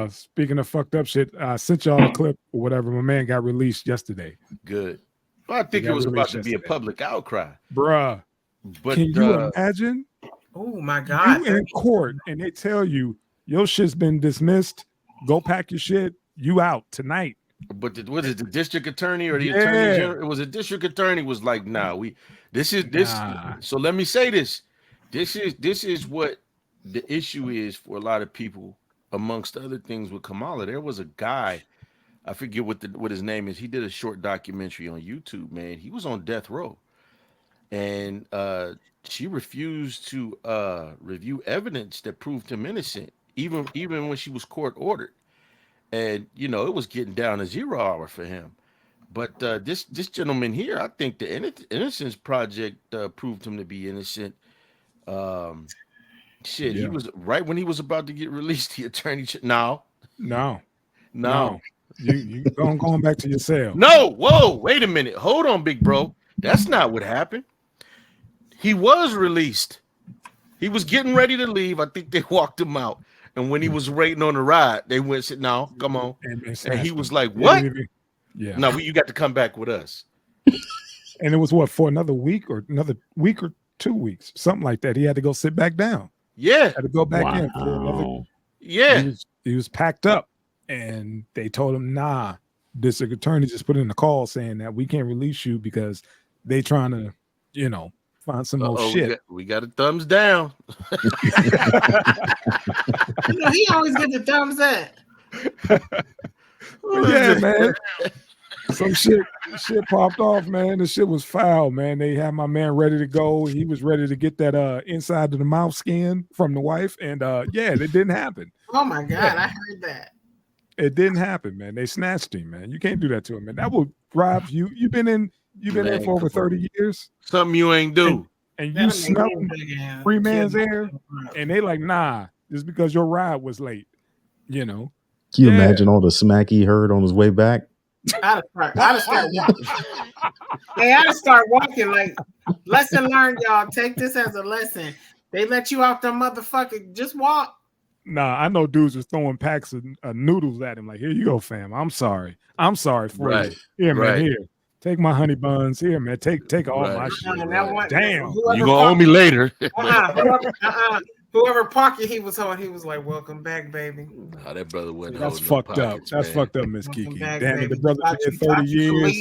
Speaking of fucked up shit, I sent y'all a clip or whatever. My man got released yesterday. Good. Well, I He think it got was about released to be a yesterday. public outcry. Bruh, But can you imagine Oh my God. you in court and they tell you your shit's been dismissed? Go pack your shit. You out tonight. was it the district attorney or the attorney Yeah. general? It was a district attorney was like, nah, this. Nah. So let me say this. This is what the issue is for a lot of people, amongst other things with Kamala. There was a guy, I forget what his name is. He did a short documentary on YouTube, man. He was on death row. And she refused to review evidence that proved him innocent, even when she was court ordered. And it was getting down to 0 hour for him. But this gentleman here, I think the Innocence Project proved him to be innocent. Um, Shit, he was right when he was about to get released. The attorney, no. You going back to your cell. No, whoa, wait a minute, hold on, big bro. That's not what happened. He was released. He was getting ready to leave. I think they walked him out. And when he was waiting on the ride, they went, said, no, come on. And he was like, what? Yeah. No, you got to come back with us. And it was what, for another week or 2 weeks, something like that. He had to go sit back down. Yeah. Had to go back in for another. Yeah. He was packed up and they told him, nah, district attorney just put in a call saying that we can't release you because they trying to, find some more shit. We got a thumbs down. He always get the thumbs up. Yeah, man. Some shit popped off, man. The shit was foul, man. They had my man ready to go. He was ready to get that inside of the mouth scan from the wife, and it didn't happen. Oh my God, I heard that. It didn't happen, man. They snatched him, man. You can't do that to him, man. That will drive you. You've been in for over 30 years. Something you ain't do. And you smell free man's air, and they like, nah, just because your ride was late, Can you imagine all the smack he heard on his way back? I'd start walking. Hey, I'd start walking. Like, lesson learned, y'all. Take this as a lesson. They let you off the motherfucker. Just walk. Nah, I know dudes was throwing packs of noodles at him. Like, here you go, fam. I'm sorry for you. Here, man. Here, take my honey buns. Here, man. Take all my shit. Damn, you gonna owe me later. Whoever pocket he was on, he was like, "Welcome back, baby." Nah, that brother wasn't. That's fucked up. That's fucked up, Miss Kiki. Damn, the brother did 30 years.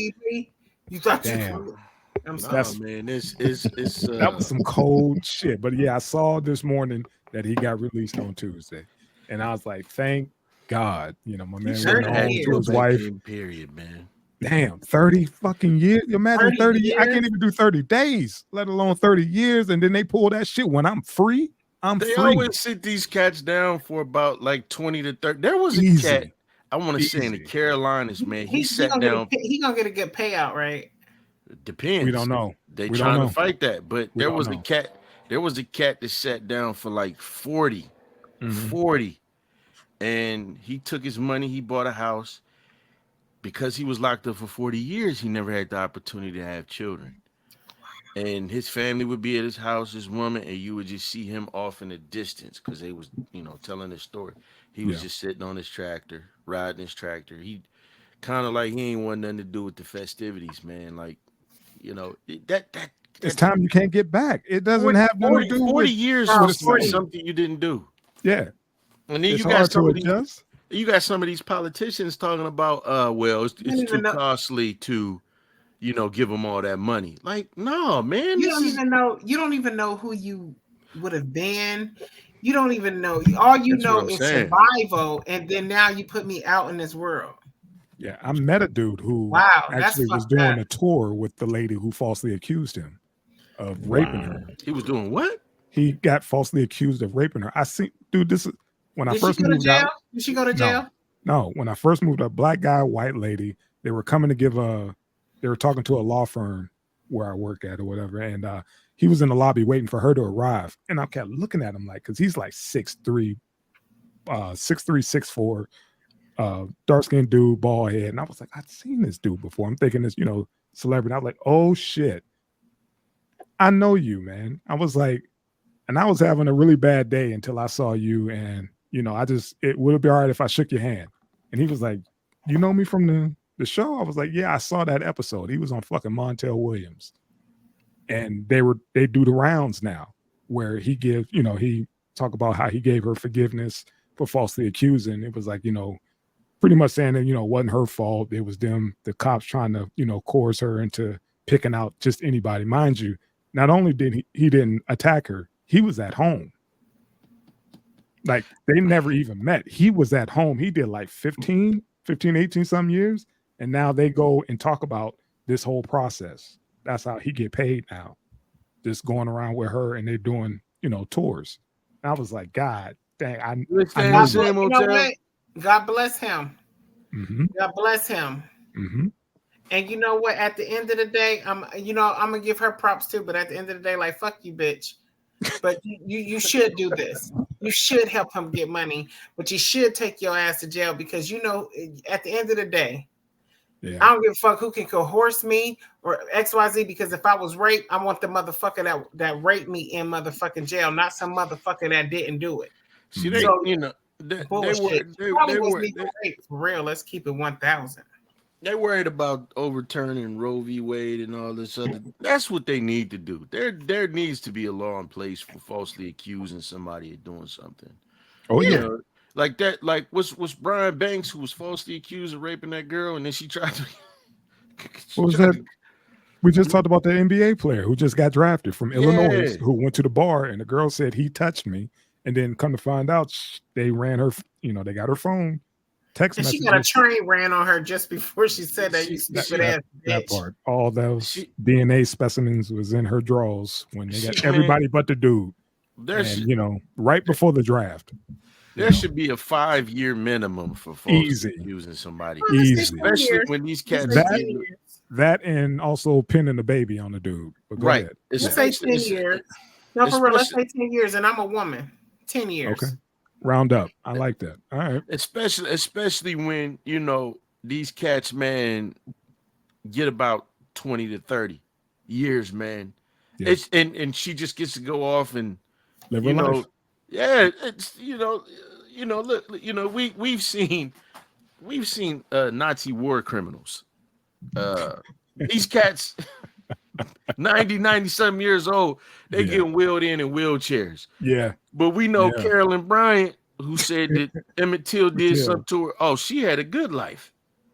You thought damn. I'm sorry, man. It's that was some cold shit. But yeah, I saw this morning that he got released on Tuesday, and I was like, thank God. My man went home to his wife. Period, man. Damn, 30 fucking years. You imagine 30 years? I can't even do 30 days, let alone 30 years. And then they pull that shit when I'm free. They always sit these cats down for about like 20 to 30. There was a cat, I want to say in the Carolinas, man. He sat down. He gonna get a good payout, right? It depends. We don't know. They trying to fight that, but there was a cat. There was a cat that sat down for like 40, 40, and he took his money. He bought a house because he was locked up for 40 years. He never had the opportunity to have children. And his family would be at his house, his woman, and you would just see him off in the distance because they was, telling his story. He was just sitting on his tractor, riding his tractor. He kind of like he ain't want nothing to do with the festivities, man. Like, that it's time you can't get back. It doesn't have nothing to do 40 with years for something you didn't do. Yeah. And then you got some of these politicians talking about, it's too costly to give them all that money. Like, no, man. You don't even know who you would have been. You don't even know. All you know is survival. And then now you put me out in this world. Yeah, I met a dude who actually was doing a tour with the lady who falsely accused him of raping her. He was doing what? He got falsely accused of raping her. I see, dude, this is when I first moved out. Did she go to jail? No, when I first moved up, black guy, white lady, they were coming to they were talking to a law firm where I work at or whatever. And he was in the lobby waiting for her to arrive. And I kept looking at him like, because he's like 6'3", 6'4", dark-skinned dude, bald head. And I was like, I've seen this dude before. I'm thinking this, celebrity. I was like, oh, shit. I know you, man. I was like, and I was having a really bad day until I saw you. And it would it be all right if I shook your hand? And he was like, you know me from the show? I was like, yeah, I saw that episode. He was on fucking Montel Williams. And they do the rounds now where he gives, he talk about how he gave her forgiveness for falsely accusing. It was like, pretty much saying that, it wasn't her fault. It was the cops trying to, coerce her into picking out just anybody. Mind you, not only did he didn't attack her, he was at home. Like they never even met. He was at home. He did like 15, 18 some years. And now they go and talk about this whole process. That's how he get paid now. Just going around with her and they're doing, tours. And I was like, God dang, I know what? God bless him. Mm-hmm. God bless him. Mm-hmm. And you know what? At the end of the day, I'm gonna give her props too. But at the end of the day, like fuck you, bitch. But you should do this. You should help him get money, but you should take your ass to jail because at the end of the day, I don't give a fuck who can coerce me or XYZ. Because if I was raped, I want the motherfucker that raped me in motherfucking jail, not some motherfucker that didn't do it. See, they were raped for real. Let's keep it 1,000. They worried about overturning Roe v. Wade and all this other. That's what they need to do. There needs to be a law in place for falsely accusing somebody of doing something. Oh yeah. Like that, like was Brian Banks who was falsely accused of raping that girl, and then she tried to. What was that? We just talked about the NBA player who just got drafted from Illinois, who went to the bar, and the girl said he touched me, and then come to find out they ran her. They got her phone, text message. She got a train ran on her just before she said that. You stupid ass bitch. That part, all those DNA specimens was in her drawers when they got everybody but the dude. And, right before the draft. There should be a 5-year minimum for falsely using somebody. Easy. Especially when these cats that and also pinning the baby on the dude. But go ahead. Let's say 10 years. No, for real, let's say 10 years, and I'm a woman. 10 years. Okay. Round up. I like that. All right. Especially when, these cats, man, get about 20 to 30 years, man. Yeah. And she just gets to go off and live her life. Yeah, it's look, we've seen Nazi war criminals. These cats 90 something years old, they getting wheeled in wheelchairs. Yeah. But we know Carolyn Bryant, who said that Emmett Till did something to her. Oh, she had a good life.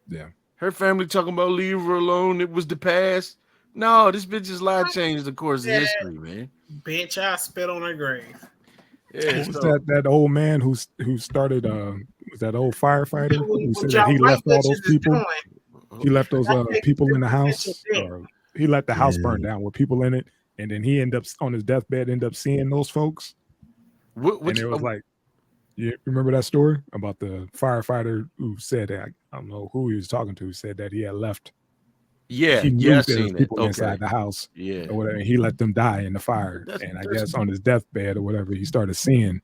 Yeah. Her family talking about leave her alone. It was the past. No, this bitch's life changed the course of history, man. Bitch, I spit on her grave. Yeah, was that old man who started was that old firefighter who said that he left all those people? He left those people in the house. He let the house burn down with people in it, and then he ended up on his deathbed, seeing those folks. And it was like, you remember that story about the firefighter who said that, I don't know who he was talking to, said that he had left. Yeah, he knew there was people Okay. inside the house, or whatever. And he let them die in the fire. I guess on his deathbed or whatever, he started seeing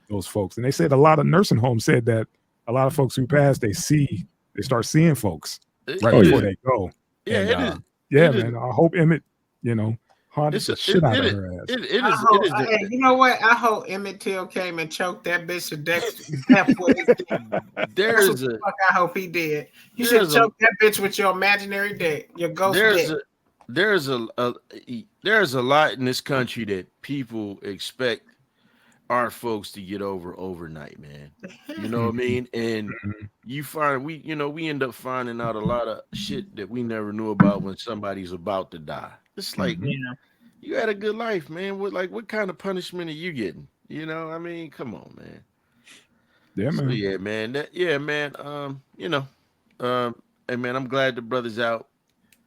those folks. And they said a lot of nursing homes said that a lot of folks who pass, they start seeing folks right before they go. Yeah, man. I hope Emmett, haunted the shit out of her ass. You know what? I hope Emmett Till came and choked that bitch to death. I hope he did. You should choke that bitch with your imaginary dick, your ghost dick. There's a lot in this country that people expect our folks to get over overnight, man. You know what I mean? And you find we end up finding out a lot of shit that we never knew about when somebody's about to die. It's like, you had a good life, man. What kind of punishment are you getting? I mean, come on, man. Yeah, man. So, hey, man, I'm glad the brother's out.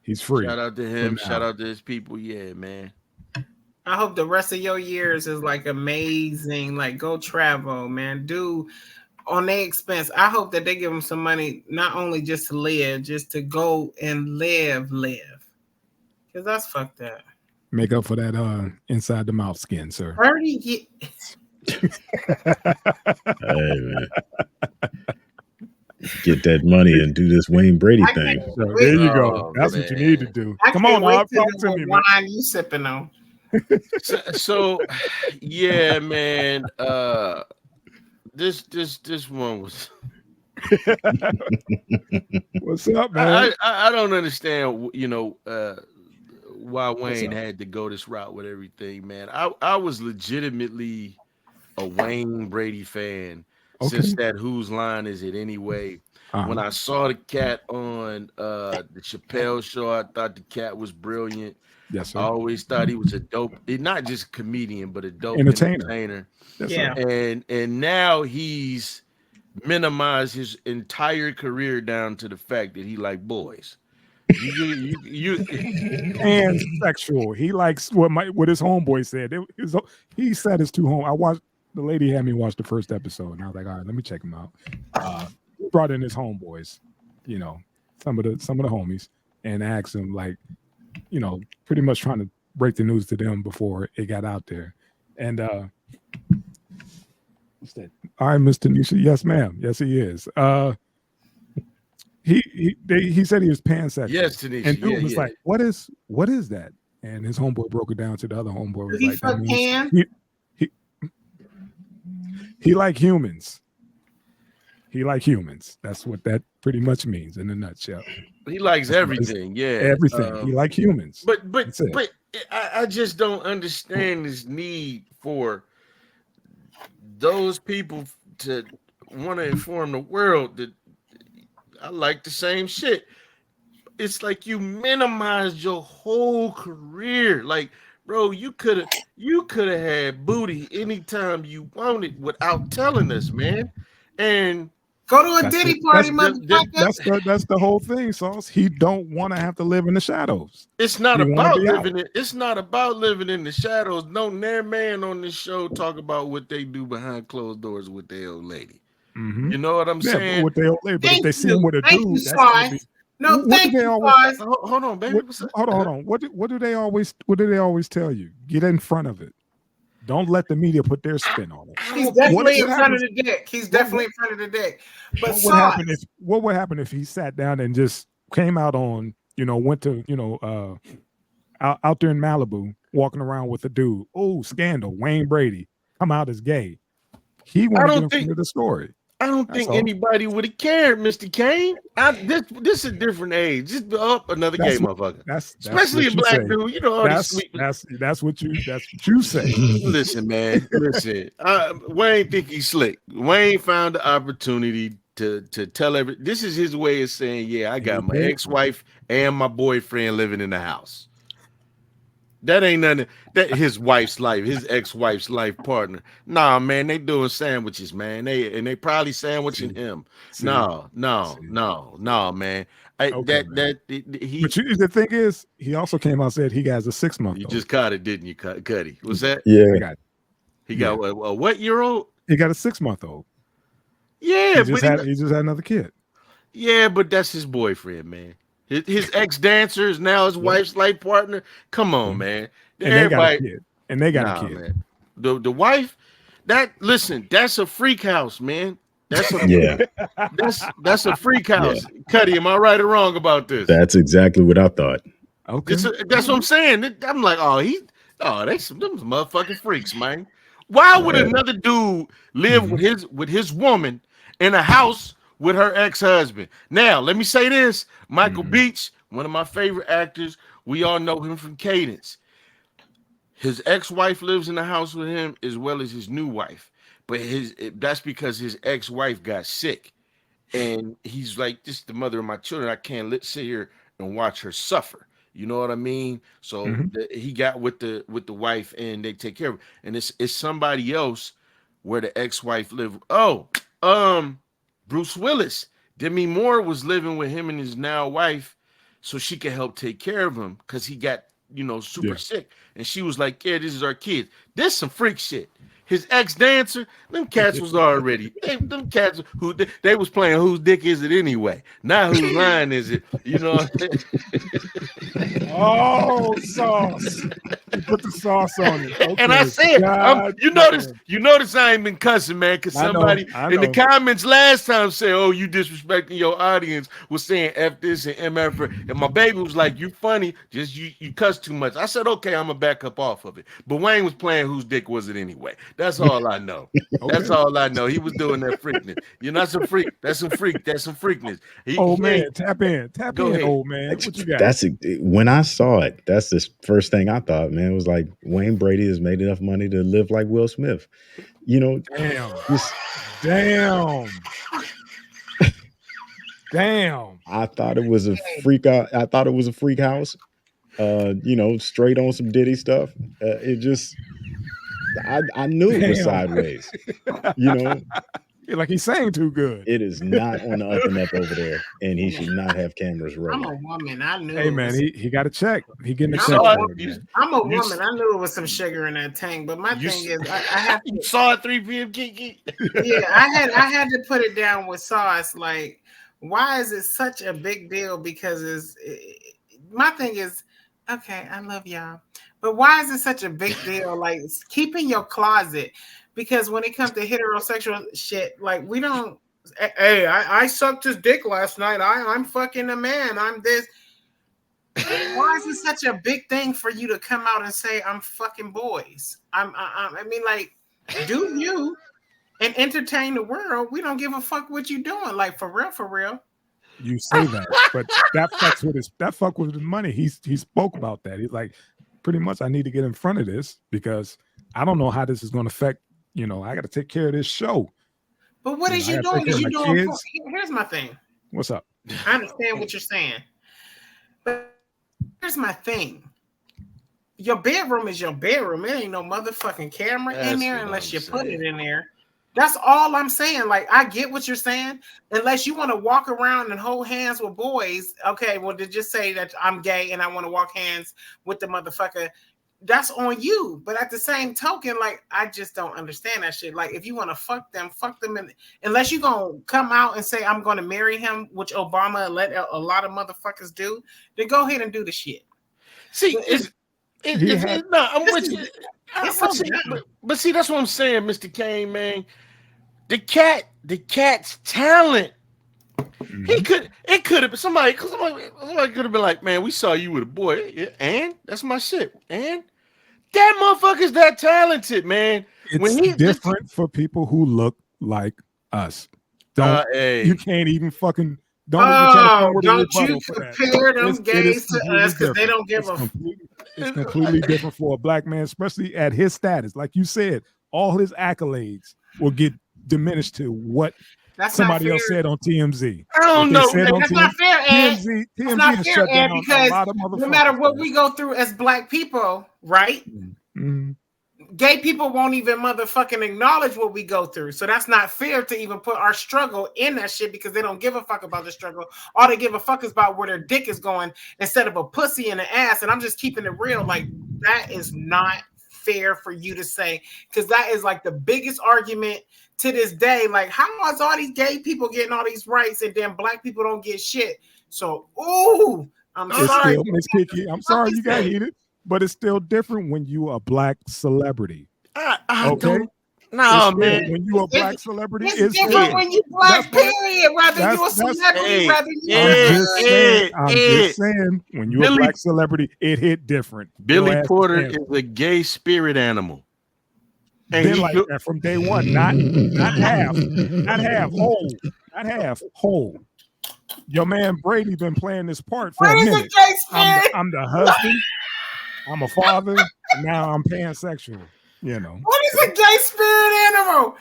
He's free. Shout out to him. Shout out to his people. Yeah, man. I hope the rest of your years is amazing. Go travel, man. Do on their expense. I hope that they give them some money, not only just to live, just to go and live. Because that's fucked up. Make up for that inside the mouth skin, sir. Hey, man. Get that money and do this Wayne Brady thing. So there you go. That's what you need to do. Come on, talk to me, man. Wine you sipping on? So yeah, man. this one was. What's up, man? I don't understand. Why What's Wayne up? had to go this route with everything, man. I was legitimately a Wayne Brady fan since Okay. that Whose Line Is It Anyway? When Uh-huh. I saw the cat on the Chappelle show, I thought the cat was brilliant. Yes, I sir. always thought he was a dope, not just a comedian, but a dope Entertainer. entertainer. Yes, Yeah. sir. And now he's minimized his entire career down to the fact that he like boys. You And sexual. He likes what his homeboy said. He said his two home. I watched the lady had me watch the first episode, and I was like, all right, let me check him out. He brought in his homeboys, some of the homies, and asked him like, pretty much trying to break the news to them before it got out there. And what's that? All right, Miss Tanisha. Yes, ma'am. Yes, he is. He said he was pansexual. Yes, Tanisha. And dude Yeah, was yeah. like, what is that? And his homeboy broke it down to the other homeboy. Was He like, that fuck means pan? he like humans. He like humans. That's what that pretty much means in a nutshell. He likes everything. Yeah, Everything. He like humans. But That's it. I just don't understand this need for those people to want to inform the world that I like the same shit. It's like you minimized your whole career. Like, bro, you could have had booty anytime you wanted without telling us, man. And Go to a That's Diddy it. party, That's motherfucker. that's the whole thing, Sauce. He don't want to have to live in the shadows. it's not He wanna about be out. living it. It's not about living in the shadows. No near man on this show talk about what they do behind closed doors with their old lady. Mhm. You know what I'm Yeah, saying? with their old lady. But if Thank they see him you. with a Thank you, dude, that's gonna Slice. be. No, What thank do they you, always? Slice. Hold on, baby. What's up? Hold on. What do they always tell you? Get in front of it. Don't let the media put their spin on it. He's definitely in what front of happens- the deck. He's definitely in front of the deck. But What would happen if he sat down and just came out on, went to, out there in Malibu, walking around with a dude. Oh, scandal. Wayne Brady come out as gay. He want to get in front of the story. I don't That's think all. anybody would have cared, Mr. Kane. This is a different age. Just up another gay motherfucker. That's Especially a what you black say. dude. You know all these sweet. That's what you say. Listen, man. Listen. Wayne think he's slick. Wayne found the opportunity to tell this is his way of saying, yeah, I got my ex-wife and my boyfriend living in the house. That ain't nothing. That his wife's life, his ex-wife's life partner. Nah, man, they doing sandwiches, man. They probably sandwiching him. No, man. The thing is, he also came out and said he has a 6-month-old. You just caught it, didn't you, Cuddy? Was that? Yeah. He got a what year old? He got a 6-month-old. Yeah, he just had another kid. Yeah, but that's his boyfriend, man. His ex-dancer is now his wife's life partner. Come on, man. And they got a kid. A kid. Man. The wife, that's a freak house, man. That's a freak house. Yeah. Cuddy, am I right or wrong about this? That's exactly what I thought. Okay. That's what I'm saying. I'm like, they some motherfucking freaks, man. Why would another dude live with his woman in a house with her ex-husband? Now, let me say this. Michael Beach, one of my favorite actors. We all know him from Cadence. His ex-wife lives in the house with him as well as his new wife. But that's because his ex-wife got sick. And he's like, this is the mother of my children. I can't sit here and watch her suffer. You know what I mean? So he got with the wife and they take care of it. And it's somebody else where the ex-wife lived. Bruce Willis. Demi Moore was living with him and his now wife so she could help take care of him because he got, super sick. And she was like, yeah, this is our kid. This some freak shit. His ex-dancer, them cats was already, them cats who they was playing whose dick is it anyway? Not whose line is it? You know what I'm saying? Oh, sauce. You put the sauce on it. Okay. And I said, you notice I ain't been cussing, man, because somebody in the comments last time said, oh, you disrespecting your audience, was saying F this and MF. And my baby was like, you funny, just you cuss too much. I said, okay, I'm going to back up off of it. But Wayne was playing whose dick was it anyway? That's all I know. That's Okay. all I know. He was doing that freakness. You're not some freak. That's some freak. That's some freakness. Old man, ain't- tap in. Tap Go in, ahead. old man. What you got? That's when I saw it. That's the first thing I thought. Man, it was like Wayne Brady has made enough money to live like Will Smith. You know, Damn. just Damn. I thought it was a freak out. I thought it was a freak house. You know, straight on some Diddy stuff. It just, I knew it was Damn. sideways. You know, Like he's saying too good. it is not on the up and up over there, and he should not have cameras I'm rolling. a woman. I knew. Hey man, he got a check. He getting a I'm check. a- for it, man. I'm a You woman. I knew it was some sugar in that tank, but my You thing s- is, I have You to. saw it 3 p.m. Kiki. Yeah, I had to put it down with Sauce. Like, why is it such a big deal? Because my thing is, okay, I love y'all, but why is it such a big deal? Like, keep in your closet, because when it comes to heterosexual shit, like we don't. Hey, I sucked his dick last night. I'm fucking a man. I'm this. Why is it such a big thing for you to come out and say I'm fucking boys? I mean, like, do you and entertain the world? We don't give a fuck what you doing. Like, for real, for real. You say that, but that fucks with his money. He spoke about that. He's like, pretty much, I need to get in front of this because I don't know how this is going to affect. You know, I got to take care of this show. But what is I you gotta doing? take Is care you of my doing? kids. Here's my thing. What's up? I understand what you're saying, but here's my thing. Your bedroom is your bedroom. It ain't no motherfucking camera in That's there what unless I'm you put it saying. in there. That's all I'm saying. Like, I get what you're saying. Unless you want to walk around and hold hands with boys, okay, well, to just say that I'm gay and I want to walk hands with the motherfucker, that's on you. But at the same token, like, I just don't understand that shit. Like, if you want to fuck them, and unless you're gonna come out and say I'm gonna marry him, which Obama let a lot of motherfuckers do, then go ahead and do the shit. See, He had- no, I'm This with is- you. it's But so see, dumb. but see, that's what I'm saying, Mr. Kane, man. The cat's talent. It could have been somebody could have been like, man, we saw you with a boy, yeah, and that's my shit, and that motherfucker's that talented, man. It's different for people who look like us. Don't hey, you can't even fucking don't even try to come with a Don't you rebuttal for that. compare them It gays is to completely us because they different. don't give It's completely different for a black man, especially at his status. Like you said, all his accolades will get diminished to what That's somebody not else fair. said on TMZ. I don't What they know. said on That's not fair, Ed. TMZ That's not has fair, shut Ed, down a because lot of motherfuckers. no matter what we go through as black people, right? Mhm. Gay people won't even motherfucking acknowledge what we go through. So that's not fair to even put our struggle in that shit because they don't give a fuck about the struggle. All they give a fuck is about where their dick is going instead of a pussy in the ass. And I'm just keeping it real. Like, that is not fair for you to say, because that is like the biggest argument to this day. Like, how is all these gay people getting all these rights and then black people don't get shit? So, I'm It's sorry. still, Miss Kiki, I'm sorry you got heated, but it's still different when you a black celebrity. I Okay? don't. No, man. When you a black celebrity, It's different when you black, period. Whether you a celebrity, whether you I'm just saying, when you a black celebrity, it hit different. Billy Porter is a gay spirit animal. And been like that from day one. Not half, not half, whole. Your man Brady been playing this part for a minute. I'm the husband, I'm a father, and now I'm pansexual. You know. What is a gay spirit animal?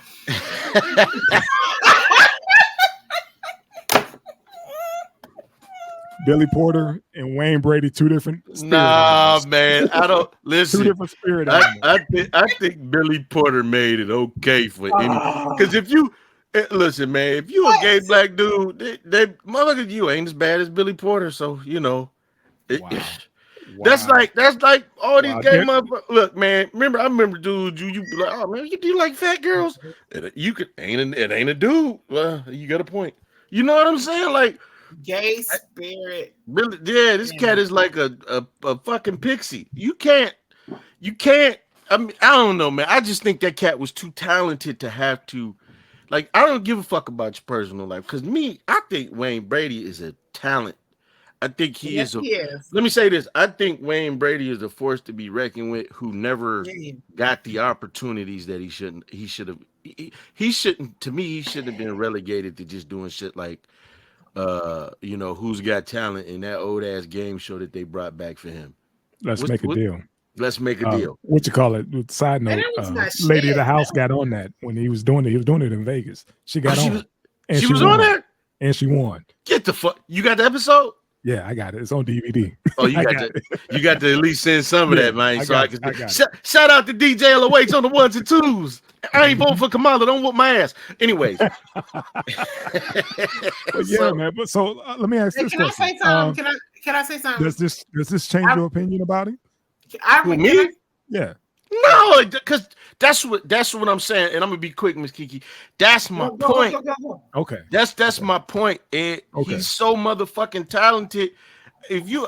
Billy Porter and Wayne Brady, two different spirits. Nah, man, I don't listen. Two different spirit I think Billy Porter made it okay for any, because if you listen, man, if you a gay black dude, they motherfucker, you ain't as bad as Billy Porter. So you know, that's like all these gay motherfuckers. Look, man, I remember dudes. You be like, oh man, you do like fat girls? You could it ain't a dude. Well, you got a point. You know what I'm saying? Like. Gay spirit. Really, yeah, this cat is like a fucking pixie. You can't. I mean, I don't know, man. I just think that cat was too talented to have to. Like, I don't give a fuck about your personal life. Because me, I think Wayne Brady is a talent. I think he Yes, is a. he is. Let me say this: I think Wayne Brady is a force to be reckoned with, who never Yeah. got the opportunities that he shouldn't. He should have. He shouldn't. To me, he shouldn't have been relegated to just doing shit like, Who's Got Talent and that old ass game show that they brought back for him. Let's make a deal. Let's make a deal. What you call it? Side Man, note, that was not Lady of the shit. House got on that when he was doing it. He was doing it in Vegas. She got on. She was on there? And she won. Get the fuck. You got the episode? Yeah, I got it. It's on DVD. Oh, you got to at least send some of that, man. I got shout out to DJ LOH on the ones and twos. I ain't voting for Kamala. Don't whoop my ass. Anyways. Man. But so let me ask this question. Can I say something? Can I say something? Does this change your opinion about him? Me? Yeah. No, because that's what I'm saying, and I'm gonna be quick, Miss Kiki. That's my point. Go. Okay. That's my point. And he's so motherfucking talented. If you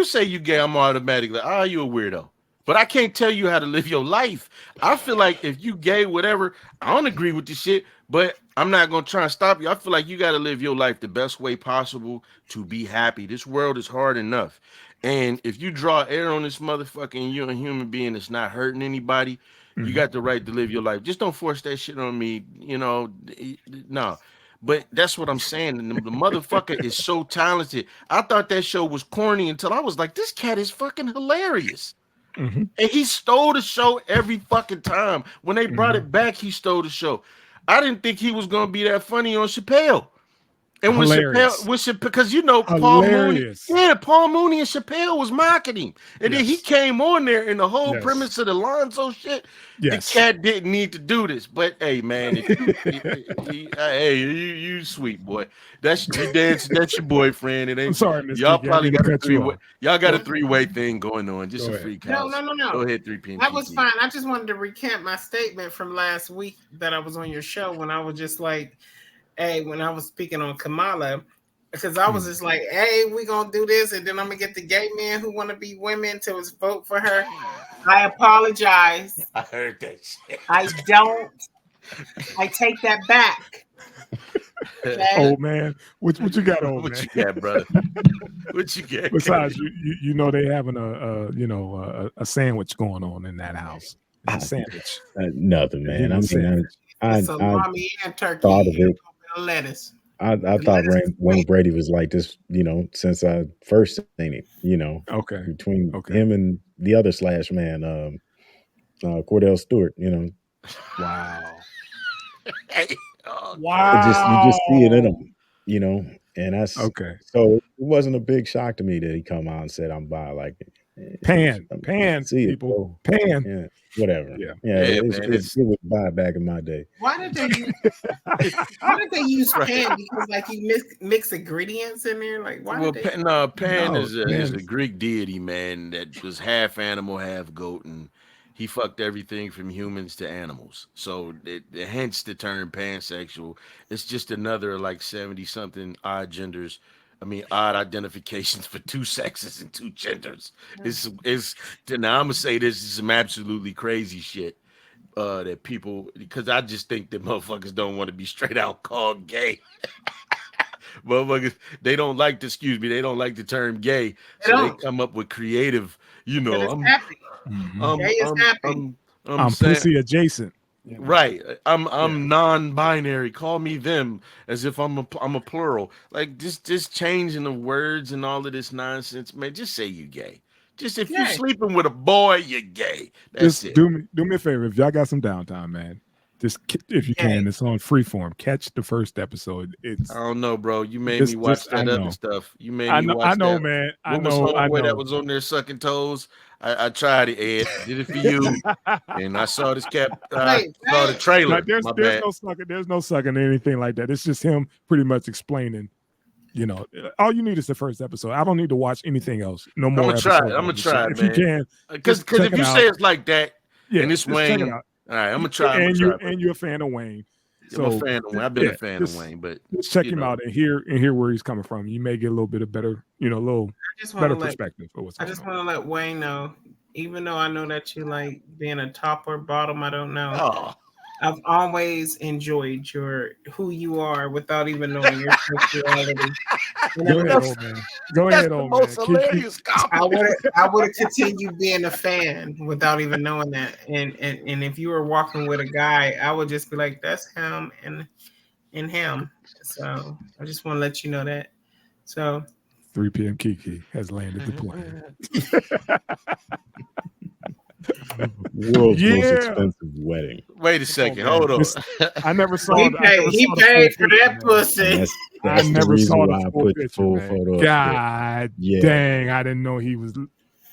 say you gay, I'm automatically, you a weirdo. But I can't tell you how to live your life. I feel like if you gay, whatever, I don't agree with the shit, but I'm not gonna try and stop you. I feel like you gotta live your life the best way possible to be happy. This world is hard enough. And if you draw air on this motherfucker and you're a human being that's not hurting anybody, you got the right to live your life. Just don't force that shit on me, no. But that's what I'm saying. The motherfucker is so talented. I thought that show was corny until I was like, this cat is fucking hilarious. Mm-hmm. And he stole the show every fucking time. When they brought it back, he stole the show. I didn't think he was going to be that funny on Chappelle. And when Chappelle, because Paul Mooney, Paul Mooney and Chappelle was mocking him, and then he came on there, and the whole premise of the Lonzo shit, the cat didn't need to do this. But hey, man, you sweet boy, that's your boyfriend. It ain't. I'm sorry, Mr. Y'all probably got a three-way. Y'all got a three-way thing going on. Just a freak house. No. Go ahead, 3 p.m. That was fine. I just wanted to recant my statement from last week that I was on your show when I was just like, hey, when I was speaking on Kamala, because I was just like, hey, we gonna do this, and then I'm gonna get the gay men who want to be women to vote for her. I apologize. I heard that shit. I don't. I take that back. Okay? Oh man, what you got on? What you got, brother? What you got? Besides, they having a sandwich going on in that house. A sandwich. Nothing, man. I salami and turkey. Thought of it. Lettuce. I thought Wayne Brady was like this, since I first seen him, Okay. Between him and the other slash man, Cordell Stewart, Wow. Wow. You just see it in him, and that's okay. So it wasn't a big shock to me that he come out and said I'm bi. Like pan, see people, it, pan, yeah, whatever. Yeah, it was bi back in my day. Why did they use pan? Because like you mix ingredients in there. Like why? Pan is a Greek deity, man, that was half animal, half goat, and he fucked everything from humans to animals. So hence the term pansexual. It's just another like 70-something odd identifications for two sexes and two genders. Now I'm gonna say this is some absolutely crazy shit that people, because I just think that motherfuckers don't want to be straight out called gay. Motherfuckers, they don't like the term gay, so they come up with creative, I'm pussy adjacent. Right. I'm non-binary. Call me them as if I'm a plural. Like just changing the words and all of this nonsense, man. Just say you gay. Just if you're sleeping with a boy, you're gay. That's it. Do me a favor. If y'all got some downtime, man. Just if you can, it's on Freeform. Catch the first episode. I don't know, bro. You made me watch that other stuff. You made me watch. I know, that. man. I know. That was on there sucking toes. I tried it, Ed. Did it for you, and I saw this saw the trailer. There's no sucking anything like that. It's just him pretty much explaining. All you need is the first episode. I don't need to watch anything else. No more. I'm gonna try, if man. You can, because if you say it's like that, and it's Wayne. All right, I'm gonna try. And you're a fan of Wayne. So I'm a fan of Wayne. I've been a fan of Wayne, but just check him out and hear where he's coming from. You may get a little bit of better, better perspective. I just want to let Wayne know, even though I know that you like being a top or bottom, I don't know. Oh. I've always enjoyed who you are without even knowing your sexuality. Go ahead, old man. Go That's ahead, the old most man. hilarious compliment. I would have continued being a fan without even knowing that. And if you were walking with a guy, I would just be like, that's him and him. So I just want to let you know that. So 3 p.m. Kiki has landed the plane. World's most Yeah. expensive wedding. Wait a second. man. Hold on. I never saw. he I never paid, he saw the paid full for picture, that man. And pussy. that's I the never reason saw why I the full put the picture, full man. photo up there. God Yeah. dang, I didn't know he was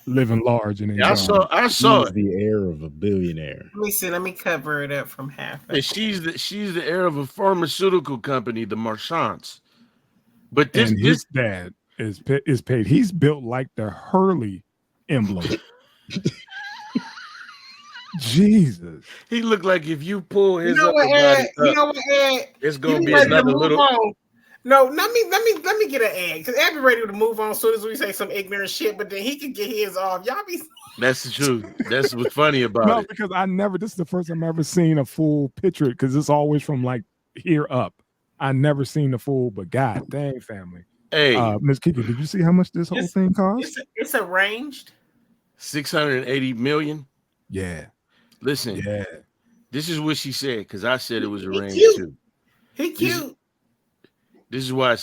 living large and in Yeah, charge. I saw He's it. the heir of a billionaire. Let me see. Let me cover it up from half. Yeah, she's the heir of a pharmaceutical company, the Marchands. But And this his dad is paid. He's built like the Hurley emblem. Jesus. he looked like if you pull You his know upper what, body Ed? You up, know what, Ed? it's You gonna be be ready to another move little. on. No, let me get an Ed because Ed be ready to move on as soon as we say some ignorant shit. But then he could get his off. Y'all be. That's the truth. That's what's funny about No, it. because this is the first time I've ever seen a full picture because it's always from like here up. I never seen the full, but God dang, family. Hey, Miss Kiki, did you see how much this whole thing cost? It's arranged. 680 million. Yeah. Listen, Yeah. this is what she said because I said it was arranged cute. too. He cute. This is why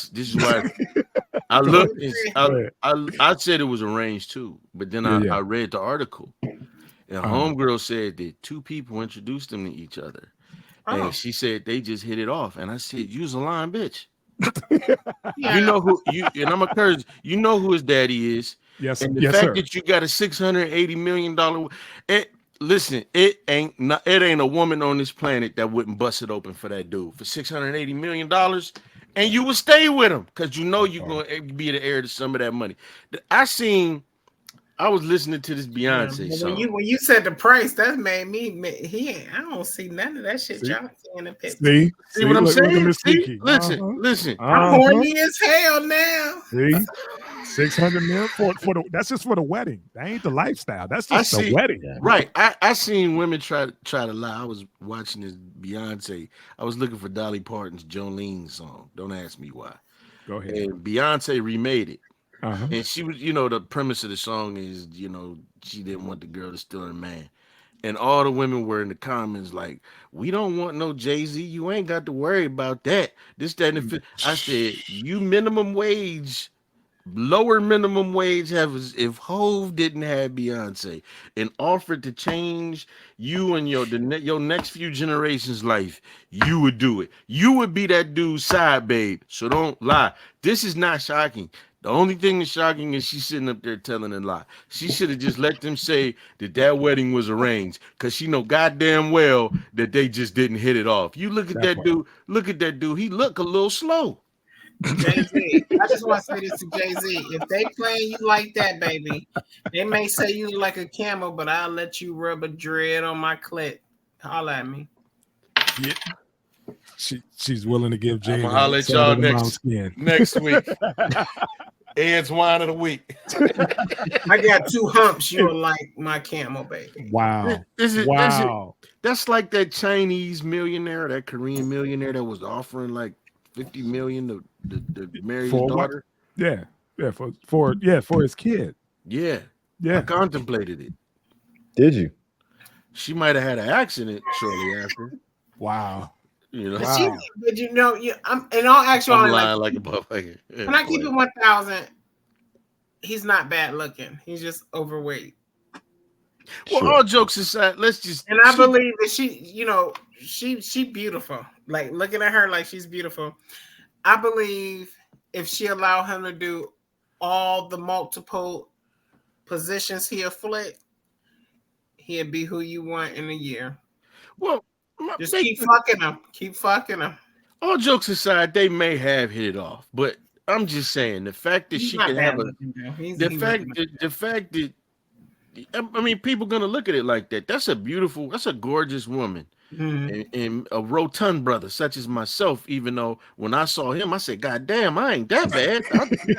I Go looked. ahead. I said it was arranged too, but then Yeah. I read the article, and homegirl said that 2 people introduced them to each other, and she said they just hit it off. And I said, "You's a lying bitch." Yeah. You know who you and I'm a curse. You know who his daddy is. Yes, And the yes, fact sir. that you got a $680 million, listen, it ain't a woman on this planet that wouldn't bust it open for that dude for $680 million, and you would stay with him because you know you're gonna be the heir to some of that money. I was listening to this Beyonce song. When you said the price, that made me. I don't see none of that shit. See? Y'all seeing the picture. See what I'm look at saying? Miss See? Kiki. Listen. I'm horny as hell now. See, 600 mil for the. That's just for the wedding. That ain't the lifestyle. That's just the wedding. Right. I seen women try to lie. I was watching this Beyonce. I was looking for Dolly Parton's Jolene song. Don't ask me why. Go ahead. And Beyonce remade it. Uh-huh. And she was, the premise of the song is, she didn't want the girl to steal her man. And all the women were in the comments like, we don't want no Jay-Z. You ain't got to worry about that. This, that, and the fifth. I said, you lower minimum wage if Hove didn't have Beyonce and offered to change you and your next few generations' life, you would do it. You would be that dude's side babe. So don't lie. This is not shocking. The only thing that's shocking is she's sitting up there telling a lie. She should have just let them say that wedding was arranged because she know goddamn well that they just didn't hit it off. You look at that dude. Look at that dude. He look a little slow. Jay-Z, I just want to say this to Jay-Z. If they playing you like that, baby, they may say you look like a camel, but I'll let you rub a dread on my clit. Holla at me. Yeah. She's willing to give Jay. I'm gonna holler at y'all next week. Ed's wine of the week. I got 2 humps. You'll like my camel, baby. Wow. That's like that Chinese millionaire, that Korean millionaire that was offering like $50 million to marry his daughter. Yeah, for his kid. Yeah. I contemplated it. Did you? She might have had an accident shortly after. Wow. But I'm in all actuality, I'm lying like a motherfucker. Can I keep it 1,000? He's not bad looking. He's just overweight. Well, all jokes aside, And I believe that she beautiful. Like looking at her, like she's beautiful. I believe if she allowed him to do all the multiple positions he'll flick, he'd be who you want in a year. Well, just keep fucking him. Keep fucking him. All jokes aside, they may have hit it off, but I'm just saying the fact that she can have the fact that I mean, people gonna look at it like that. That's a gorgeous woman and a rotund brother such as myself, even though when I saw him, I said, God damn, I ain't that bad. You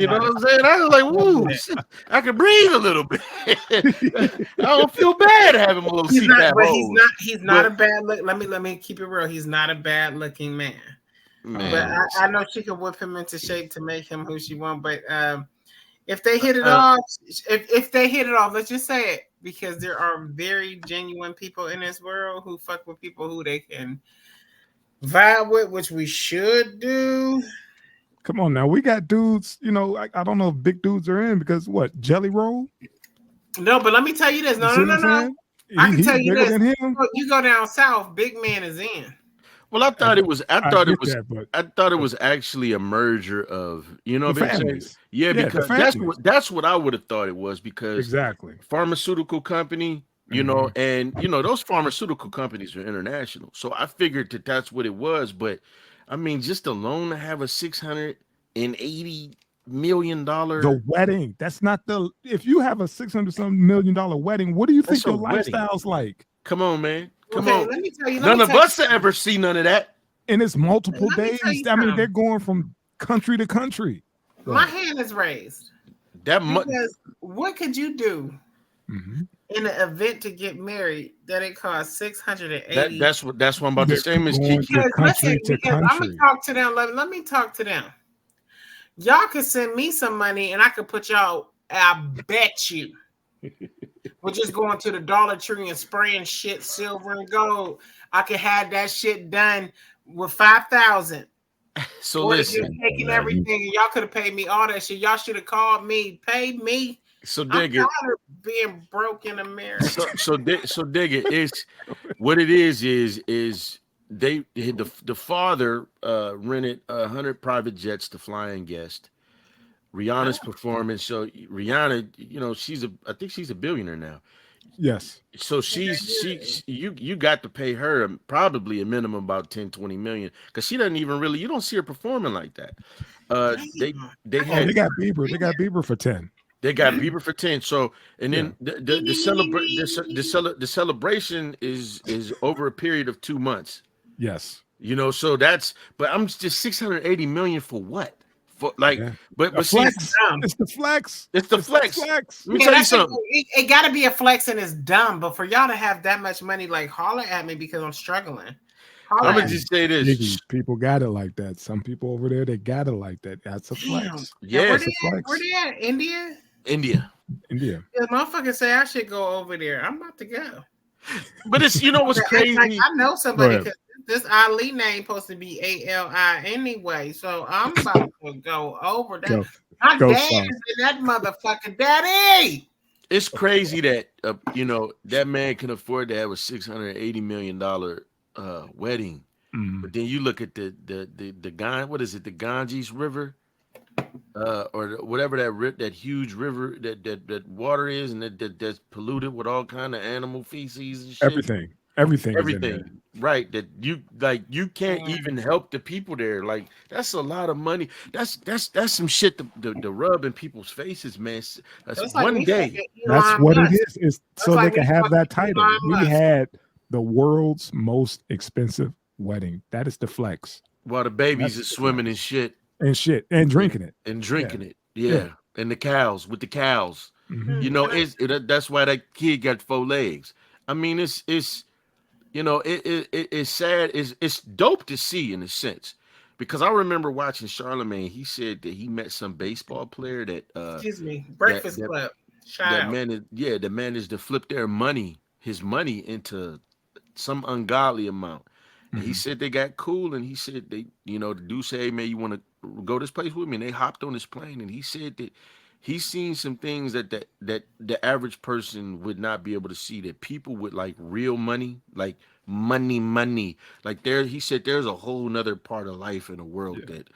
know what I'm saying? I was like, woo, shit, I can breathe a little bit. I don't feel bad having a little CPAP hole. He's not a bad look. Let me keep it real. He's not a bad looking man. But I know she could whip him into shape to make him who she wants. But if they hit it off, let's just say it, because there are very genuine people in this world who fuck with people who they can vibe with, which we should do. Come on now, we got dudes. You know, I don't know if big dudes are in because what, Jelly Roll? No, but let me tell you this. No. I can tell you this. You go down south, big man is in. Well, I thought it was actually a merger of, you know, the families. Yeah, because that's what I would have thought it was, because exactly pharmaceutical company, you know, and you know those pharmaceutical companies are international, so I figured that's what it was. But I mean, just alone to have a $680 million the wedding. That's not the. If you have a $600 million wedding, what do you think your lifestyle's like? Come on, man. Come on. Let me tell you. None of us ever see none of that. And it's multiple days. I mean, they're going from country to country. My hand is raised. Because what could you do in an event to get married that it costs $680? That's what I'm about to say, Miss Kiki. I'm gonna talk to them. Let me talk to them. Y'all could send me some money and I could put y'all. I bet you. We're just going to the Dollar Tree and spraying shit silver and gold. I could have that shit done with $5,000. So listen, taking everything, and y'all could have paid me all that shit. Y'all should have called me, paid me. So dig it. Being broke in America. So dig it. It's what it is they the father rented 100 private jets to fly in guests. Rihanna's performance. So Rihanna, you know, I think she's a billionaire now. Yes. So you got to pay her probably a minimum about 10-20 million, because she doesn't even really, you don't see her performing like that. They got Bieber. They got Bieber for 10. They got Bieber for 10. So and then the celebration is over a period of 2 months. Yes. You know, so but I'm just 680 million for what? But flex. It's the flex. It's the flex. Flex. Let me tell you something. It got to be a flex, and it's dumb. But for y'all to have that much money, like, holler at me because I'm struggling. I'm gonna just say this: people got it like that. Some people over there, they got it like that. That's a flex. Yeah, it's a flex. Where they at? India. Yeah, motherfuckers say I should go over there. I'm about to go. But it's, you know what's crazy? I know somebody, because this Ali name supposed to be ALI anyway, so I'm about to go over there. My dad is in that motherfucker, daddy. It's crazy that you know, that man can afford to have a $680 million wedding, but then you look at the what is it, the Ganges River, or whatever that huge river that water is, and that's polluted with all kind of animal feces and shit. Everything, right? That you can't even help the people there. Like, that's a lot of money. That's some shit to rub in people's faces, man. That's one day. That's what it is. It's so they can have that title. We had the world's most expensive wedding. That is the flex. While the babies are swimming in shit and drinking it Yeah. And the cows with the cows. You know, that's why that kid got 4 legs. I mean, it's you know, it's sad. It's dope to see, in a sense, because I remember watching Charlemagne. He said that he met some baseball player that Breakfast Club. The managed to flip his money into some ungodly amount. And he said they got cool, and he said the dude said, "Hey man, you want to go this place with me?" And they hopped on this plane, and he said that he's seen some things that the average person would not be able to see, that people with like real money, like money, like he said there's a whole nother part of life in the world that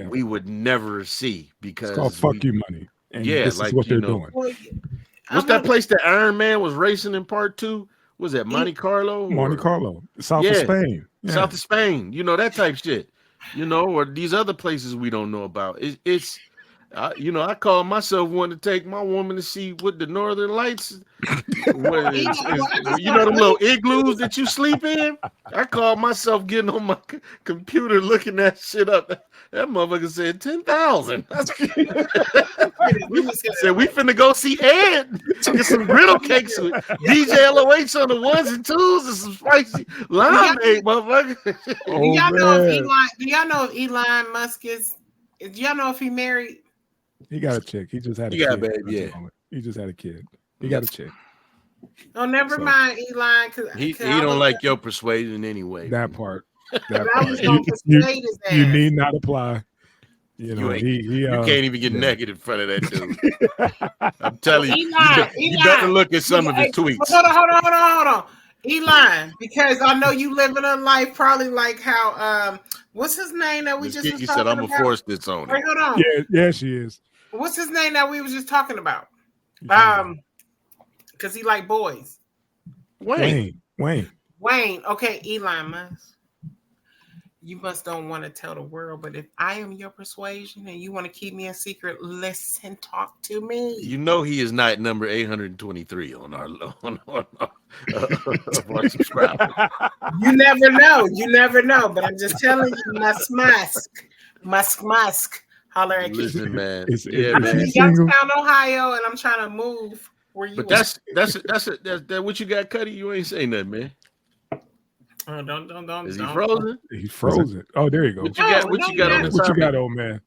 we would never see, because it's called fuck you money. And this is what they're doing. What's that place that Iron Man was racing in part 2? Was that Monte Carlo? South of Spain. Yeah. South of Spain. You know, that type shit. You know, or these other places we don't know about. I call myself one to take my woman to see what the Northern Lights. What is, you know them little igloos that you sleep in? I call myself getting on my computer looking that shit up. That motherfucker said 10,000. Said we finna go see Ed to get some griddle cakes with DJ LOH on the ones and twos and some spicy limeade, motherfucker. Do y'all know if Elon Musk is? Do y'all know if he married? He got a chick. He just had a He got kid. a baby, yeah. He just had a kid. He got a chick. Oh, never mind, Elon. He don't like your persuasion anyway. That part. You need not apply. You know, you can't even get naked in front of that dude. I'm telling you, you better look at some of his tweets. Hold on. Elon, because I know you living a life probably like how what's his name that we just was talking said I'm about? gonna force this on him. Wait, hold on. Yeah, she is. What's his name that we was just talking about? Because he like boys. Wayne. Okay, Elon Musk. You must don't want to tell the world, but if I am your persuasion and you want to keep me a secret, listen, talk to me. You know he is not number 823 on our subscribers. You never know. But I'm just telling you, Musk. Holler at you. Listen, man. Man. I'm in Youngstown, Ohio, and I'm trying to move where you. But that's what you got, Cuddy. You ain't saying nothing, man. Oh, don't. Is he frozen? He's frozen. Oh, there you go. What you got on the topic? What you got, old man?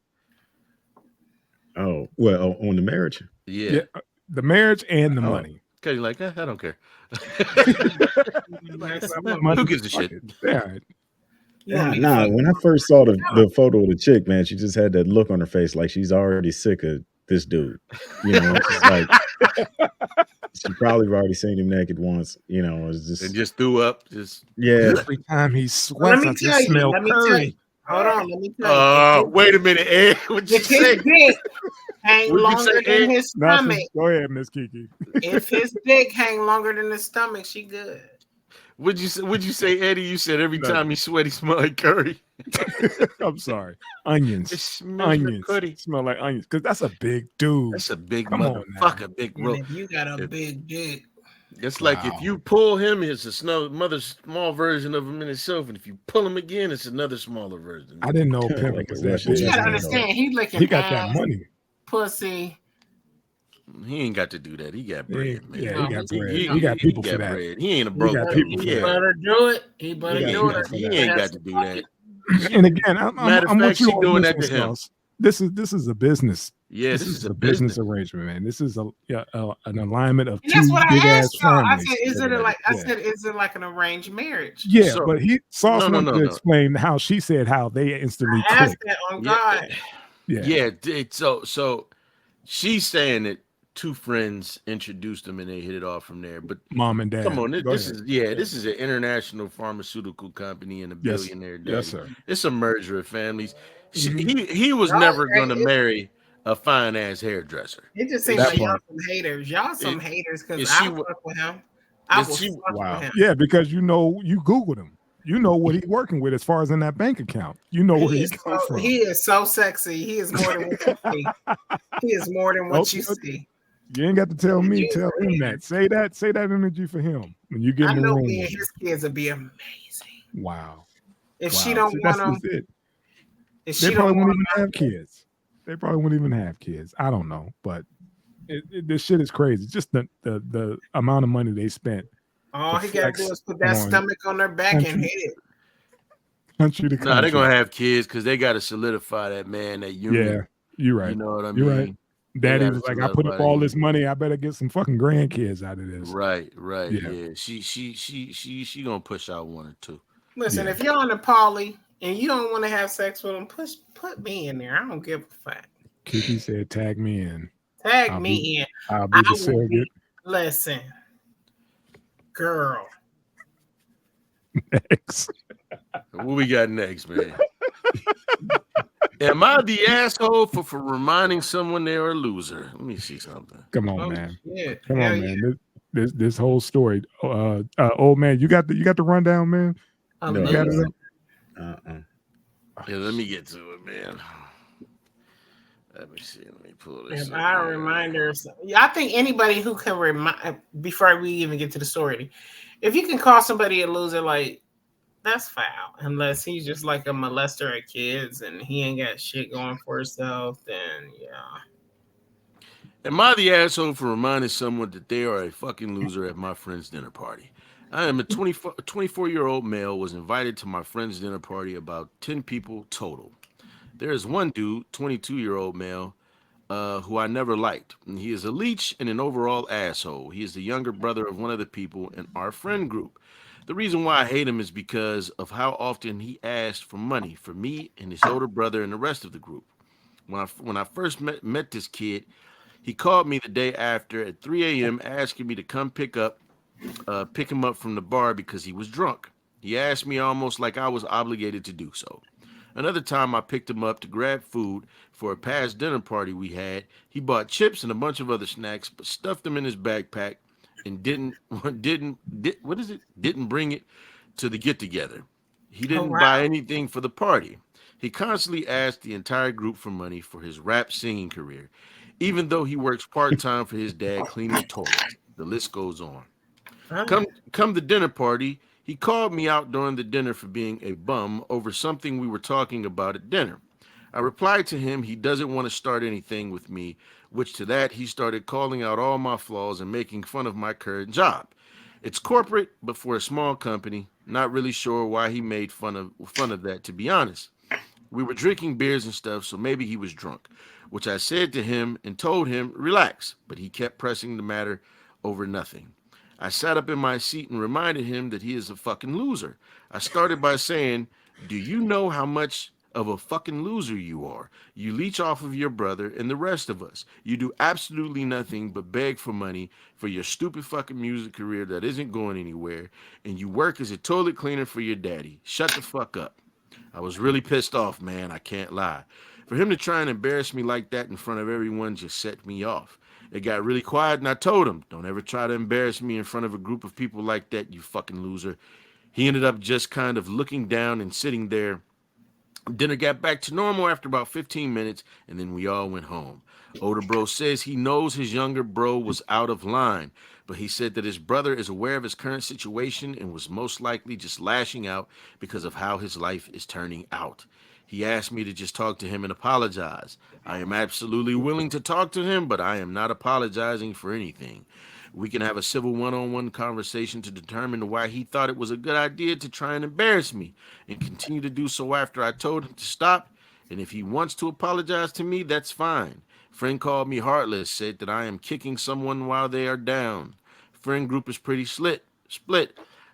Oh, well, on the marriage. Yeah, the marriage and the money. Cuddy like, I don't care. Who Who gives a shit? Nah. When I first saw the photo of the chick, man, she just had that look on her face like she's already sick of this dude. You know, it's just like she probably already seen him naked once. You know, it's just and just threw up. Every time he sweats, I just smell curry. Hold on, let me tell you. Wait a minute, Ed. What'd you say? Dick hang longer than his stomach. Go ahead, Miss Kiki. If his dick hang longer than his stomach, she good. Would you say, Eddie? You said every time he sweat, he smell like curry. I'm sorry. Onions. Smell like onions. Because that's a big dude. That's a big motherfucker. Big bro. If you got a big dick. It's like if you pull him, it's another small version of him in itself, and if you pull him again, it's another smaller version. I didn't know pimping was that big. You gotta understand, he got that money. Pussy. He ain't got to do that. He got bread, man. Yeah, he got bread. He got people for that. Bread. He ain't a broke people. He better do it. He ain't got to do that. And again, I'm with you doing that to him. This is a business. Yeah, this is a business arrangement, man. This is an alignment of two big ass families. I said, is it like an arranged marriage? Yeah, but Sauce wanted to explain how she said how they instantly clicked. That on God. Yeah. So she's saying that two friends introduced them and they hit it off from there. But mom and dad, come on, this is an international pharmaceutical company and a billionaire. Yes, sir. It's a merger of families. He was never going to marry a fine ass hairdresser. It just seems like y'all some haters. Y'all some haters because I fuck with him. I will fuck with him. Yeah, because you Googled him. You know what he's working with as far as in that bank account. You know where he comes from. He is so sexy. He is more than what you see. He is more than what you see. You ain't got to tell me. Tell him that. Say that energy for him when you get in the room. I know me and his kids would be amazing. Wow. If she don't want them. They probably wouldn't even have kids. They probably wouldn't even have kids. I don't know, but this shit is crazy. Just the amount of money they spent. All he got to do is put that stomach on their back and hit it. Country to country. No, they're gonna have kids because they got to solidify that union. Yeah, you're right. You know what I mean? You're right. Daddy was like, I put up all this money. I better get some fucking grandkids out of this. Right. Yeah. She gonna push out one or two. Listen, if you're on the poly and you don't want to have sex with them, put me in there. I don't give a fuck. Kiki said, "Tag me in." Tag me in. I'll be the surrogate. Listen, girl. Next. What we got next, man? Am I the asshole for reminding someone they're a loser? Let me see something. Come on, man. Yeah. Come on, man. This whole story. Old man, you got the rundown, man. No. You got it? Yeah, let me get to it, man. Let me see. Let me pull this. If I remind her of something. I think anybody who can remind, before we even get to the story, if you can call somebody a loser, like, that's foul. Unless he's just like a molester of kids and he ain't got shit going for himself, then yeah. Am I the asshole for reminding someone that they are a fucking loser at my friend's dinner party? I am a 24-year-old male, was invited to my friend's dinner party, about 10 people total. There is one dude, 22-year-old male, who I never liked. And he is a leech and an overall asshole. He is the younger brother of one of the people in our friend group. The reason why I hate him is because of how often he asked for money for me and his older brother and the rest of the group. When I first met this kid, he called me the day after at 3 a.m. asking me to come pick him up from the bar because he was drunk. He asked me almost like I was obligated to do so. Another time I picked him up to grab food for a past dinner party we had. He bought chips and a bunch of other snacks, but stuffed them in his backpack and didn't bring it to the get together. He didn't buy anything for the party. He constantly asked the entire group for money for his rap singing career, even though he works part-time for his dad cleaning toilets. The list goes on. Come the dinner party, he called me out during the dinner for being a bum over something we were talking about at dinner. I replied to him he doesn't want to start anything with me, which to that he started calling out all my flaws and making fun of my current job. It's corporate, but for a small company. Not really sure why he made fun of that, to be honest. We were drinking beers and stuff, so maybe he was drunk, which I said to him and told him, relax, but he kept pressing the matter over nothing. I sat up in my seat and reminded him that he is a fucking loser. I started by saying, do you know how much of a fucking loser you are? You leech off of your brother and the rest of us. You do absolutely nothing but beg for money for your stupid fucking music career that isn't going anywhere, and you work as a toilet cleaner for your daddy. Shut the fuck up. I was really pissed off, man. I can't lie. For him to try and embarrass me like that in front of everyone just set me off. It got really quiet, and I told him, don't ever try to embarrass me in front of a group of people like that, you fucking loser. He ended up just kind of looking down and sitting there. Dinner got back to normal after about 15 minutes, and then we all went home. Older bro says he knows his younger bro was out of line, but he said that his brother is aware of his current situation and was most likely just lashing out because of how his life is turning out. He asked me to just talk to him and apologize. I am absolutely willing to talk to him, but I am not apologizing for anything. We can have a civil one-on-one conversation to determine why he thought it was a good idea to try and embarrass me and continue to do so after I told him to stop. And if he wants to apologize to me, that's fine. Friend called me heartless, said that I am kicking someone while they are down. Friend group is pretty split.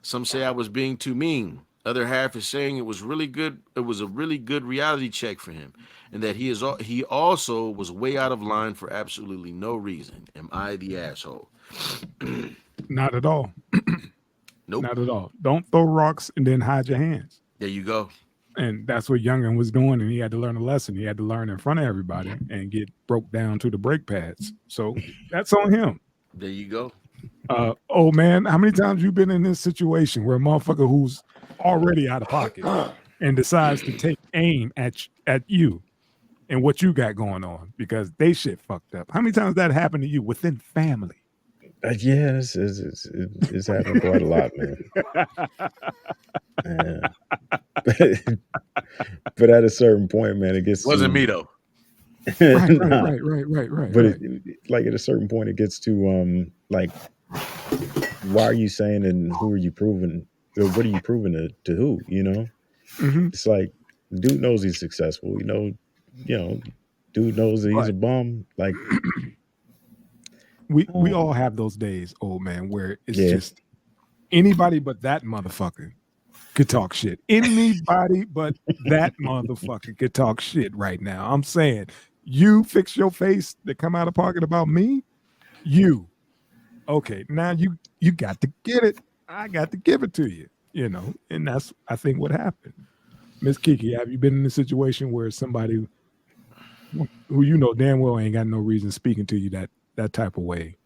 Some say I was being too mean. Other half is saying it was really good. It was a really good reality check for him, and that he also was way out of line for absolutely no reason. Am I the asshole? Not at all. Nope. Not at all. Don't throw rocks and then hide your hands. There you go. And that's what Youngin was doing, and he had to learn a lesson. He had to learn in front of everybody and get broke down to the brake pads. So that's on him. There you go. Oh man, how many times you been in this situation where a motherfucker who's already out of pocket and decides to take aim at you and what you got going on because they shit fucked up? How many times that happened to you within family? Yeah, it's happened quite a lot, man. But at a certain point, man, it gets wasn't me though. Right. But like at a certain point, it gets to like, why are you saying and who are you proving? Or what are you proving to who? You know, It's like dude knows he's successful. You know, dude knows that he's a bum. Like we all have those days, old man, where it's just anybody but that motherfucker could talk shit. Anybody but that motherfucker could talk shit right now. I'm saying, you fix your face to come out of pocket about me. Okay, now you got to get it. I got to give it to you, you know, and that's, I think, what happened. Miss Kiki, have you been in a situation where somebody who you know damn well ain't got no reason speaking to you that type of way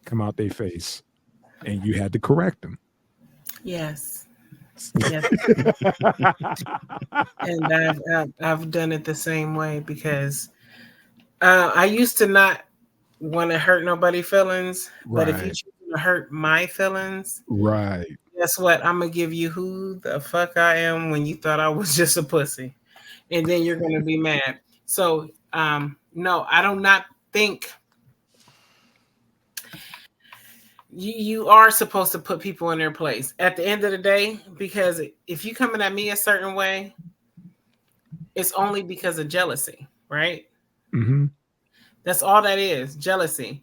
come out their face and you had to correct them? Yes. And I've done it the same way because I used to not want to hurt nobody's feelings, but if you Right. choose to hurt my feelings, Right. guess what? I'm gonna give you who the fuck I am when you thought I was just a pussy, and then you're gonna be mad. So, no, I do not think you are supposed to put people in their place at the end of the day, because if you coming at me a certain way, it's only because of jealousy, right? Mm-hmm. That's all that is, jealousy.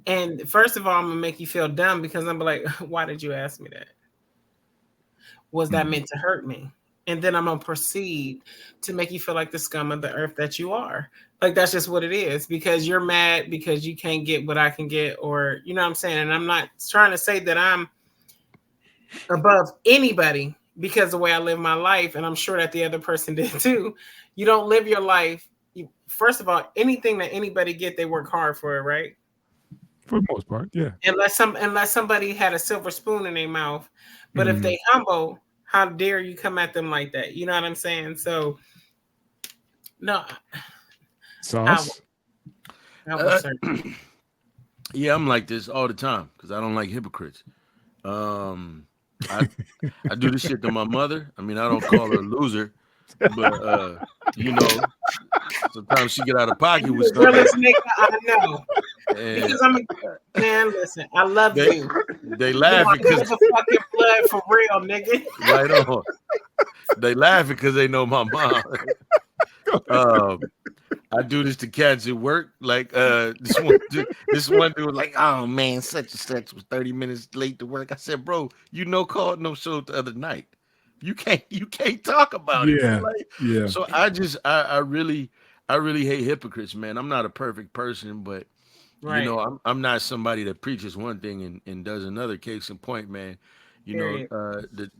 And first of all, I'm gonna make you feel dumb because I'm like, why did you ask me that? Was that meant to hurt me? And then I'm gonna proceed to make you feel like the scum of the earth that you are. Like that's just what it is, because you're mad because you can't get what I can get, or you know what I'm saying. And I'm not trying to say that I'm above anybody because the way I live my life, and I'm sure that the other person did too. You don't live your life. First of all, anything that anybody get, they work hard for it, right? For the most part, yeah. Unless somebody had a silver spoon in their mouth. But if they humble, how dare you come at them like that? You know what I'm saying? So no, Sauce. I will Yeah, I'm like this all the time because I don't like hypocrites. I do this shit to my mother. I mean, I don't call her a loser, but you know, sometimes she get out of pocket with the stuff. realest nigga I know. And Because man, listen, I love you. they laughing because the fucking blood for real, nigga. right on. They laughing because they know my mom. I do this to cats at work. Like this one dude was like, oh man, such and such was 30 minutes late to work. I said, bro, called no show the other night. You can't talk about it. Yeah. Like, Yeah. so I really hate hypocrites, man. I'm not a perfect person, but Right. you know, I'm not somebody that preaches one thing and does another. Case in point, man. You Period. know, the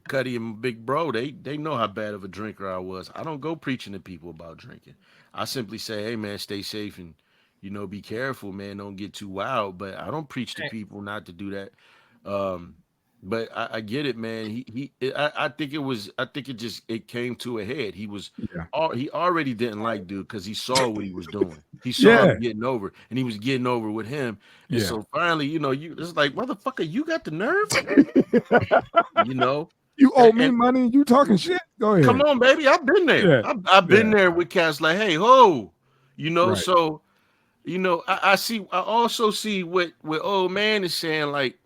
Cuddy and Big Bro, they know how bad of a drinker I was. I don't go preaching to people about drinking. I simply say, hey man, stay safe and be careful, man. Don't get too wild. But I don't preach to people not to do that. But I get it, man. I think it came to a head. He already didn't like dude because he saw what he was doing. He saw him getting over, and he was getting over with him. And so finally, you it's like, motherfucker, you got the nerve, You owe me money. You talking shit? Go ahead. Come on, baby. I've been there. Yeah. I've been there with cats like, hey, ho, Right. So, I also see what old man is saying, like.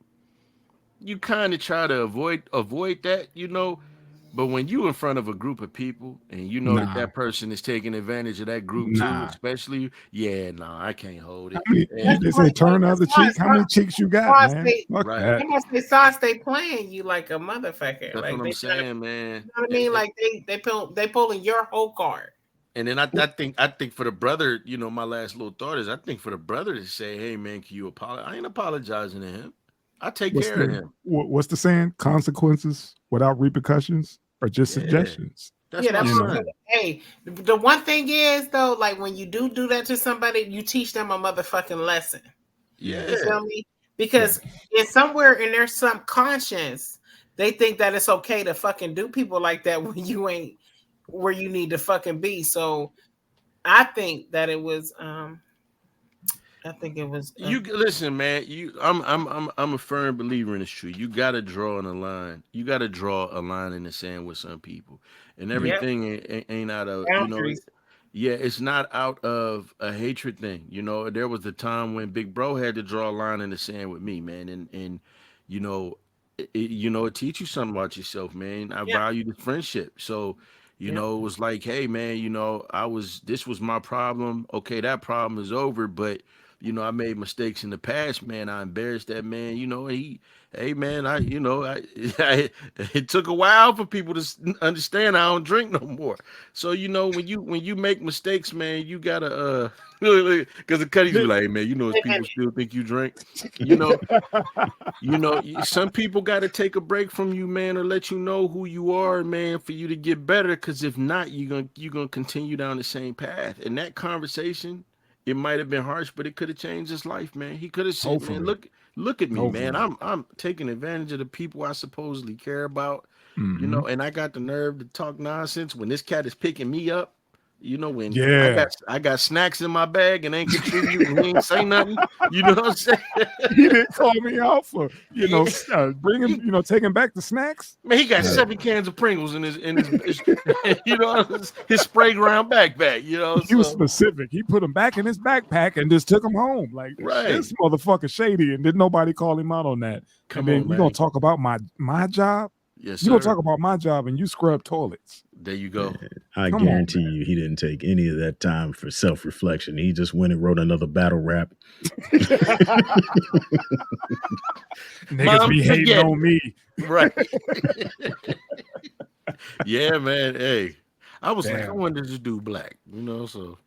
You kind of try to avoid that, but when you in front of a group of people and you know that person is taking advantage of that group too, especially, I can't hold it. They say turn the other cheek. How many cheeks you got, man? Fuck that. They must say sauce. They playing you like a motherfucker. That's like what I'm saying, man. You know what I mean? Like they pulling your whole card. And then I think for the brother, my last little thought is I think for the brother to say, hey man, can you apologize? I ain't apologizing to him. I take care of him. What's the saying? Consequences without repercussions or just suggestions? That's right. Hey, the one thing is though, like when you do that to somebody, you teach them a motherfucking lesson. Yeah. You feel me? Because it's somewhere in their subconscious, they think that it's okay to fucking do people like that when you ain't where you need to fucking be. So I think that it was you listen, man. I'm a firm believer in this truth. You gotta draw on a line. You gotta draw a line in the sand with some people, and everything ain't out of it's not out of a hatred thing. There was a time when Big Bro had to draw a line in the sand with me, man, and it teach you something about yourself, man. I value the friendship, so. It was like, hey man, this was my problem. Okay, that problem is over, but I made mistakes in the past, man. I embarrassed that man. Hey man, it took a while for people to understand I don't drink no more. So when you make mistakes, man, you gotta because the Cuddies be like, hey, man, if people still think you drink, some people got to take a break from you, man, or let you know who you are, man, for you to get better. Because if not, you're gonna continue down the same path. And that conversation, it might have been harsh, but it could have changed his life, man. He could have said, man, look at me, man. I'm taking advantage of the people I supposedly care about, and I got the nerve to talk nonsense when this cat is picking me up. You know, when Yeah. I got snacks in my bag and ain't contributing, he ain't say nothing. You know what I'm saying? He didn't call me out for, Yeah. bringing, taking back the snacks. Man, he got Yeah. 7 cans of Pringles in his his spray ground backpack. He was specific. He put them back in his backpack and just took them home. Like, Right. this motherfucker shady, and did nobody call him out on that? Come and then on, you man. gonna talk about my job? Yes, You gonna sir. talk about my job and you scrub toilets? There you go. I Come on, guarantee you he didn't take any of that time for self-reflection. He just went and wrote another battle rap. Niggas Mom, be hating forget on me. Right. Yeah, man. Hey, I was like, I Damn. wanted this dude black, so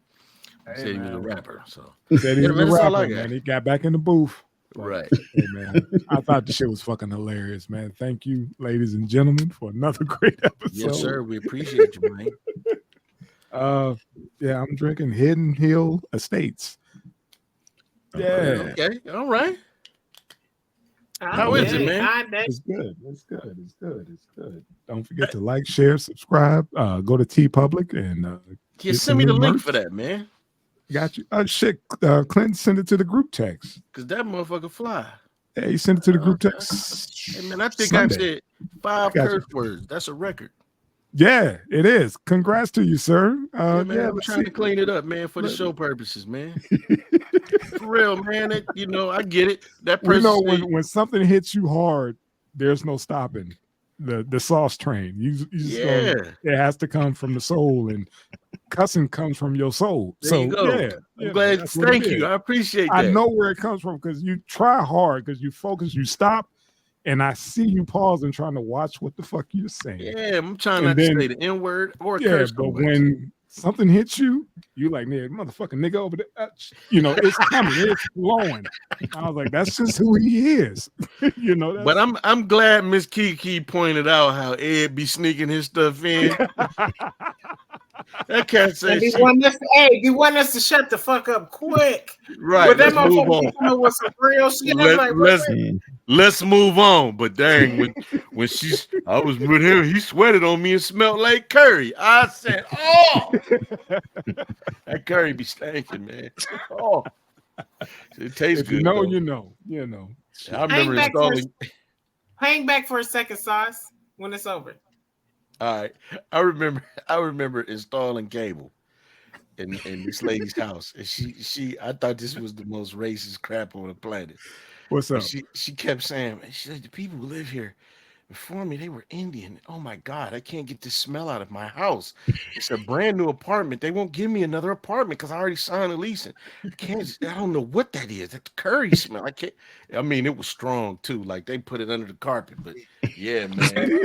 he Hey, said he was a man. rapper. So Said he Yeah, was man, a that's all I rapper, got. man. He got back in the booth. But, Right. hey, man, I thought the shit was fucking hilarious, man. Thank you, ladies and gentlemen, for another great episode. Yes, sir. We appreciate you, man. Yeah, I'm drinking Hidden Hill Estates. Yeah, Okay. All right. How is it, man? it's good. It's good. It's good. It's good. Don't forget to like, share, subscribe. Go to T Public and Yeah, get send some me the new link merch. for that, man. Got you. Shit. Clint sent it to the group text. Cause that motherfucker fly. Yeah, he sent it to the group Okay. text. Hey, man, I think Sunday. I said 5 Got curse you. words. That's a record. Yeah, it is. Congrats to you, sir. Yeah, man. I'm let's trying to see. clean it up, man, for the show purposes, man. For real, man. I get it. That We person know say, when something hits you hard, there's no stopping the sauce train. You just yeah. it has to come from the soul, and cussing comes from your soul. There So you go. yeah, I'm glad. that's what it Thank you. is. I appreciate I that. know where it comes from because you try hard, because you focus, you stop, and I see you pause and trying to watch what the fuck you're saying. Yeah, I'm trying And not to then- say the N word or Yeah, curse. but so much. when something hits you, you like, man, motherfucking nigga over there. It's coming, it's flowing. I was like, that's just who he is. That's, But I'm glad Miss Kiki pointed out how Ed be sneaking his stuff in. That cat said And he she, want us to shut the fuck up quick. right. But that Let's move motherfucker on. coming with some real shit. I'm like, Let's move on. But dang, when I was with him, he sweated on me and smelled like curry. I said, oh, that curry be stinking, man. Oh, it tastes if good. you know, though. you know. I remember hang back for a second, Sauce, when it's over. All right, I remember installing cable in this lady's house, and I thought this was the most racist crap on the planet. What's up? She kept saying, she said, the people who live here before me, they were Indian. Oh my God, I can't get this smell out of my house. It's a brand new apartment. They won't give me another apartment because I already signed a lease. And I don't know what that is. That curry smell. I mean, it was strong too. Like they put it under the carpet, but yeah, man.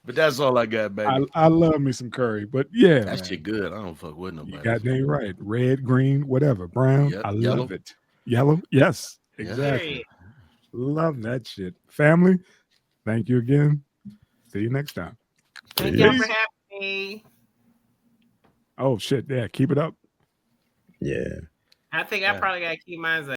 But that's all I got, baby. I love me some curry, but yeah, that shit good. I don't fuck with nobody. You got that right. Red, green, whatever, brown. Yep, I yellow. love it. Yellow, yes, Yeah. exactly. Love that shit. Family, thank you again. See you next time. Thank y'all for having me. Oh shit, yeah, keep it up. Yeah. I think I probably gotta keep mine up.